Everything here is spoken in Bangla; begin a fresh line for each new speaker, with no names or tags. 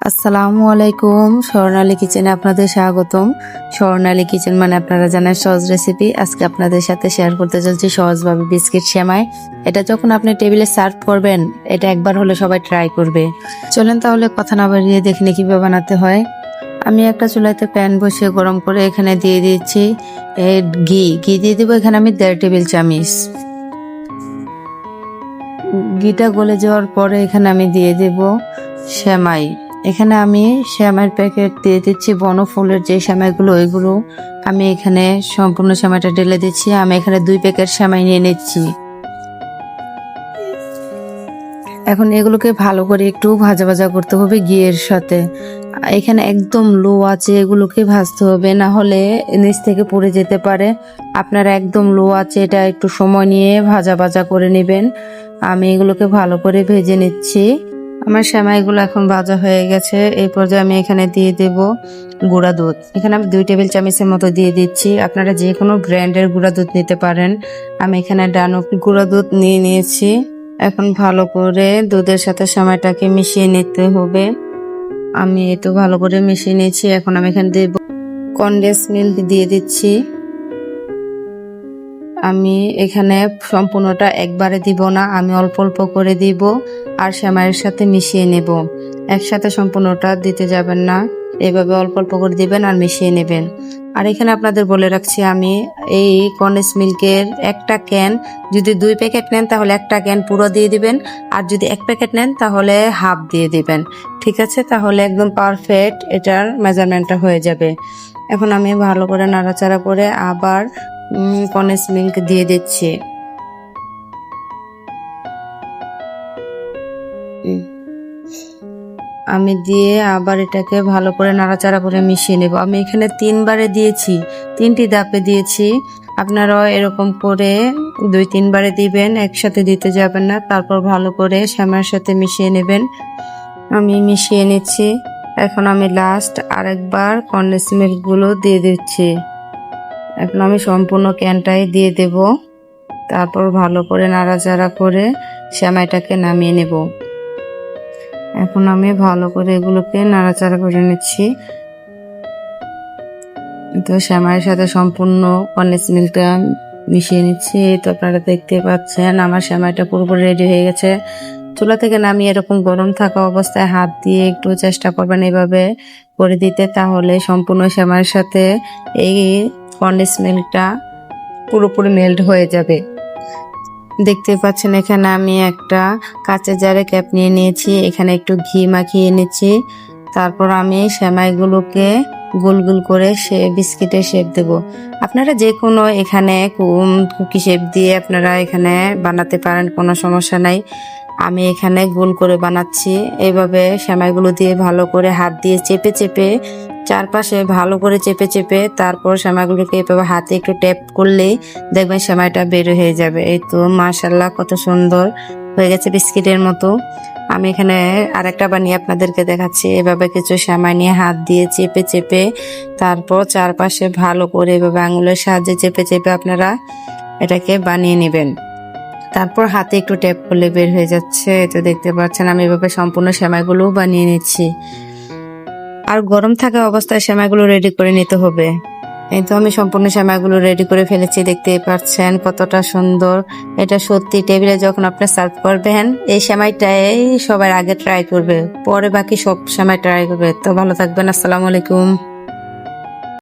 আসসালামু আলাইকুম। স্বর্ণালী কিচেনে আপনাদের স্বাগতম। স্বর্ণালী কিচেন মানে আপনারা জানেন সহজ রেসিপি। আজকে আপনাদের সাথে শেয়ার করতে চলছি সহজভাবে বিস্কিট সেমাই। এটা যখন আপনি টেবিলে সার্ভ করবেন, এটা একবার হলে সবাই ট্রাই করবে। চলেন তাহলে কথা না বাড়িয়ে দেখে নিই কিভাবে বানাতে হয়। আমি একটা চুলাতে প্যান বসিয়ে গরম করে এখানে দিয়ে দিচ্ছি ঘি দিয়ে দিব এখানে আমি 1.5 টেবিল চামচ। ঘিটা গলে যাওয়ার পরে এখানে আমি দিয়ে দেব সেমাই। এখানে আমি সেমাইয়ের প্যাকেট দিয়ে দিচ্ছি বনফুলের যে সেমাইগুলো, ওইগুলো আমি এখানে সম্পূর্ণ সেমাইটা ঢেলে দিচ্ছি। আমি এখানে 2 প্যাকেট সেমাই নিয়ে নিচ্ছি। এখন এগুলোকে ভালো করে একটু ভাজা ভাজা করতে হবে ঘিয়ের সাথে। এখানে একদম লো আছে এগুলোকে ভাজতে হবে, না হলে নিচ থেকে পড়ে যেতে পারে। আপনারা একদম লো আছে এটা একটু সময় নিয়ে ভাজা ভাজা করে নেবেন। আমি এগুলোকে ভালো করে ভেজে নিচ্ছি। আমার সেমাইগুলো এখন ভাজা হয়ে গেছে। এই পর্যায়ে আমি এখানে দিয়ে দেব গুঁড়া দুধ। এখানে আমি 2 টেবিল চামচের মতো দিয়ে দিচ্ছি। আপনারা যে কোনো ব্র্যান্ডের গুঁড়া দুধ নিতে পারেন। আমি এখানে ডানো গুঁড়া দুধ নিয়ে নিয়েছি। এখন ভালো করে দুধের সাথে সেমাইটাকে মিশিয়ে নিতে হবে। আমি একটু ভালো করে মিশিয়ে নিয়েছি। এখন আমি এখানে দেব কনডেন্স মিল্ক দিয়ে দিচ্ছি। আমি এখানে সম্পূর্ণটা একবারে দিব না, আমি অল্প অল্প করে দিব আর সেমাইয়ের সাথে মিশিয়ে নেব। একসাথে সম্পূর্ণটা দিতে যাবেন না, এভাবে অল্প অল্প করে দিবেন আর মিশিয়ে নেবেন। আর এখানে আপনাদের বলে রাখছি, আমি এই কনডেন্স মিল্কের একটা ক্যান যদি 2 প্যাকেট নেন তাহলে একটা ক্যান পুরো দিয়ে দিবেন, আর যদি 1 প্যাকেট নেন তাহলে হাফ দিয়ে দিবেন। ঠিক আছে, তাহলে একদম পারফেক্ট এটার মেজারমেন্টটা হয়ে যাবে। এখন আমি ভালো করে নাড়াচাড়া করে আবার কনডেন্স মিল্ক দিয়ে দিচ্ছি। আমি দিয়ে আবার এটাকে ভালো করে নাড়াচাড়া করে মিশিয়ে নেব। আমি এখানে 3 বারে দিয়েছি, 3টি ধাপে দিয়েছি। আপনারাও এরকম করে 2-3 বারে দিবেন, একসাথে দিতে যাবেন না। তারপর ভালো করে সেমাইয়ের সাথে মিশিয়ে নেবেন। আমি মিশিয়ে নিচ্ছি। এখন আমি লাস্ট আরেকবার কনডেন্স মিল্কগুলো দিয়ে দিচ্ছি। এখন আমি সম্পূর্ণ ক্যানটাই দিয়ে দেব। তারপর ভালো করে নাড়াচাড়া করে সেমাইটাকে নামিয়ে নেব। এখন আমি ভালো করে এগুলোকে নাড়াচাড়া করে নিচ্ছি। তো সেমাইয়ের সাথে সম্পূর্ণ কনডেন্স মিল্কটা মিশিয়ে নিচ্ছি। তো আপনারা দেখতে পাচ্ছেন আমার সেমাইটা পুরোপুরি রেডি হয়ে গেছে। চুলা থেকে নামিয়ে এরকম গরম থাকা অবস্থায় হাত দিয়ে একটু চেষ্টা করবেন এভাবে করে দিতে, তাহলে সম্পূর্ণ সেমাইয়ের সাথে এই কনডেন্স মিল্কটা পুরোপুরি মেল্ট হয়ে যাবে। দেখতে পাচ্ছেন এখানে আমি একটা কাঁচের জারে ক্যাপ নিয়ে নিয়েছি, এখানে একটু ঘি মাখিয়ে নিচ্ছি। তারপর আমি সেমাইগুলোকে গোল গোল করে বিস্কিটের শেপ দেব। আপনারা যে কোনো এখানে কুকি শেপ দিয়ে আপনারা এখানে বানাতে পারেন, কোনো সমস্যা নাই। আমি এখানে গোল করে বানাচ্ছি। এইভাবে সেমাইগুলো দিয়ে ভালো করে হাত দিয়ে চেপে চেপে চারপাশে ভালো করে চেপে চেপে তারপর সেমাইগুলোকে এভাবে হাতে একটু ট্যাপ করলেই দেখবেন সেমাইটা বের হয়ে যাবে। এই তো মাশাআল্লাহ কত সুন্দর হয়ে গেছে বিস্কিটের মতো। আমি এখানে আরেকটা বানিয়ে আপনাদেরকে দেখাচ্ছি। এভাবে কিছু সেমাই নিয়ে হাত দিয়ে চেপে চেপে তারপর চারপাশে ভালো করে এভাবে আঙুলের সাহায্যে চেপে চেপে আপনারা এটাকে বানিয়ে নেবেন। তারপর হাতে একটু ট্যাপ করলে বের হয়ে যাচ্ছে। এটা দেখতে পাচ্ছেন আমি এভাবে সম্পূর্ণ সেমাইগুলো বানিয়ে নিচ্ছি। আর গরম থাকা অবস্থায় সেমাইগুলো রেডি করে নিতে হবে। এই তো আমি সম্পূর্ণ সেমাইগুলো রেডি করে ফেলেছি, দেখতেই পাচ্ছেন কতটা সুন্দর। এটা সত্যি টেবিলে যখন আপনি সার্ভ করবেন এই সেমাইটাই সবার আগে ট্রাই করবে, পরে বাকি সব সেমাই ট্রাই করবে। তো ভালো থাকবেন, আসসালামু আলাইকুম।